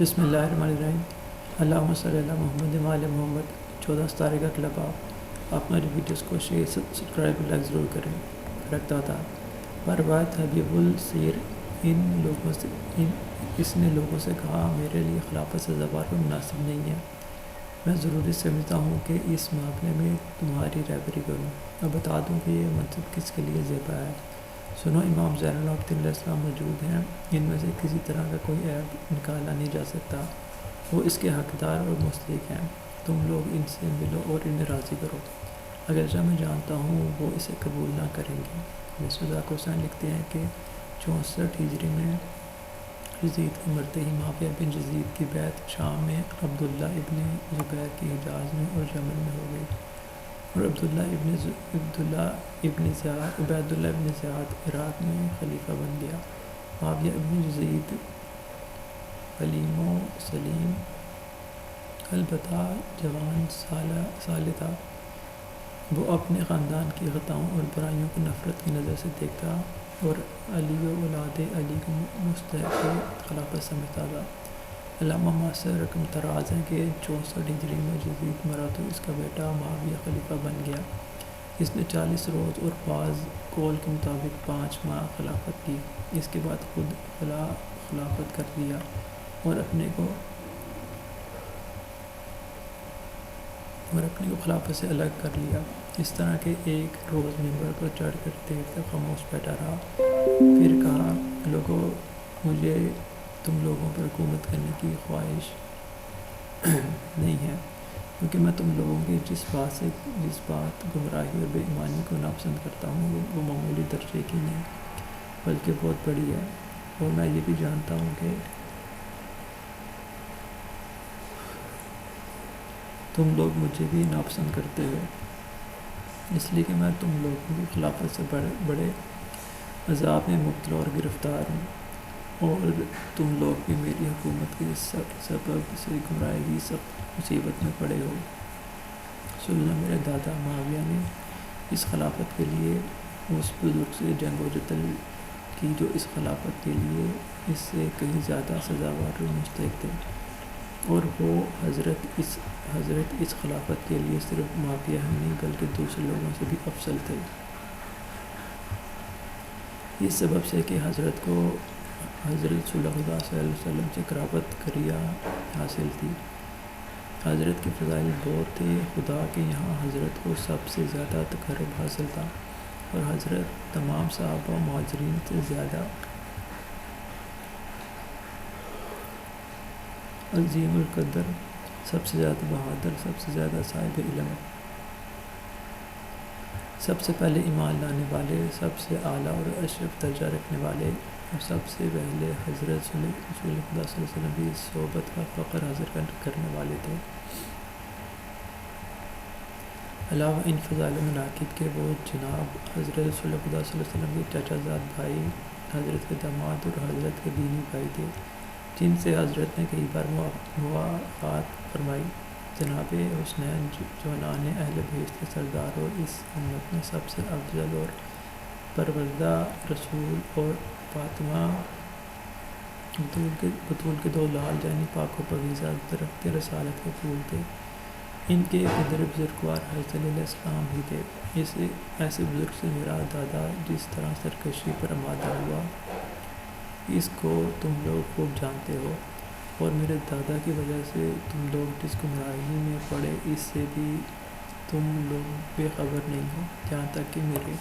بسم اللہ الرحمن الرحیم۔ اللہم صلی علی محمد وعلی محمد۔ 14 ستارے کا کلب آپ ہماری ویڈیوز کو شیئر سبسکرائب لائک ضرور کریں۔ رکھتا تھا بروایت حبیب السیر اس نے لوگوں سے کہا، میرے لیے خلافت سے زوال مناسب نہیں ہے۔ میں ضروری سمجھتا ہوں کہ اس معاملے میں تمہاری رہبری کروں اور بتا دوں کہ یہ منصب کس کے لیے زیبا ہے۔ سنو، امام زین العابدین علیہ السلام موجود ہیں، ان میں سے کسی طرح کا کوئی عیب نکالا نہیں جا سکتا، وہ اس کے حقدار اور مستحق ہیں۔ تم لوگ ان سے ملو اور انہیں راضی کرو، اگرچہ میں جانتا ہوں وہ اسے قبول نہ کریں گے۔ مصداق حسین لکھتے ہیں کہ 64 ہجری میں یزید کے مرتے ہی معاویہ بن یزید کی بیعت شام میں عبداللہ ابن زبیر کی حجاز میں اور یمن میں ہو گئی، اور عبید اللہ ابن زیاد عراق میں خلیفہ بن گیا۔ معاویہ ابن یزید حلیم و سلیم، البتہ جوان سال تھا، وہ اپنے خاندان کی خطاؤں اور برائیوں کو نفرت کی نظر سے دیکھتا اور علی و اولاد علی کو مستحق خلافت سمجھتا تھا۔ علامہ معاصر رقم تراز ہیں کہ 64 ہجری میں یزید مرا تو اس کا بیٹا معاویہ خلیفہ بن گیا۔ اس نے 40 روز اور بعض قول کے مطابق 5 ماہ خلافت کی، اس کے بعد خود خلافت کر لیا اور اپنے کو خلافت سے الگ کر لیا، اس طرح کہ ایک روز منبر پر چڑھ کر دیر تک خاموش بیٹھا رہا، پھر کہا، لوگو، مجھے تم لوگوں پر حکومت کرنے کی خواہش نہیں ہے، کیونکہ میں تم لوگوں کی جس بات گمراہی اور بے ایمانی کو ناپسند کرتا ہوں وہ معمولی درجے کی نہیں بلکہ بہت بڑی ہے، اور میں یہ بھی جانتا ہوں کہ تم لوگ مجھے بھی ناپسند کرتے ہو، اس لیے کہ میں تم لوگوں کی خلافت سے بڑے عذاب میں مبتلا اور گرفتار ہوں، اور تم لوگ بھی میری حکومت کے سبب سے گمراہی کی سخت مصیبت میں پڑے ہو۔ سننا، میرے دادا معاویہ نے اس خلافت کے لیے اس بزرگ سے جنگ و جدل کی جو اس خلافت کے لیے اس سے کہیں زیادہ سزاوار اور مستحق تھے، اور وہ حضرت اس خلافت کے لیے صرف معاویہ ہی نہیں بلکہ دوسرے لوگوں سے بھی افضل تھے، اس سبب سے کہ حضرت کو حضرت صلی اللہ علیہ وسلم سے قرابت قریہ حاصل تھی۔ حضرت کے فضائل بہت تھے، خدا کے یہاں حضرت کو سب سے زیادہ تقرب حاصل تھا، اور حضرت تمام صحابہ و مہاجرین سے زیادہ عظیم القدر، سب سے زیادہ بہادر، سب سے زیادہ صاحب علم، سب سے پہلے ایمان لانے والے، سب سے اعلیٰ اور اشرف درجہ رکھنے والے، اور سب سے پہلے حضرت رسول اللہ صلی اللہ علیہ وسلم کی صحبت کا فخر حاصل کرنے والے تھے۔ علاوہ ان فضائل و مناقب کے وہ جناب حضرت رسول اللہ صلی اللہ علیہ وسلم کے چچا زاد بھائی، حضرت کے داماد اور حضرت کے دینی بھائی تھے، جن سے حضرت نے کئی بار مواخات فرمائی۔ جناب حسنین جوانان اہل بیت کے سردار اور اس امت میں سب سے افضل اور پروردہ رسول، اور فاطمہ بطول کے 2 لال یعنی پاک و پاکیزہ درخت رسالت کے پھول تھے۔ ان کے پدر بزرگوار حضرت علیہ السلام ہی تھے۔ ایسے بزرگ سے میرا دادا جس طرح سرکشی پر آمادہ ہوا، اس کو تم لوگ خوب جانتے ہو، اور میرے دادا کی وجہ سے تم لوگ جس گمراہی میں پڑے اس سے بھی تم لوگ بے خبر نہیں ہو، جہاں تک کہ میرے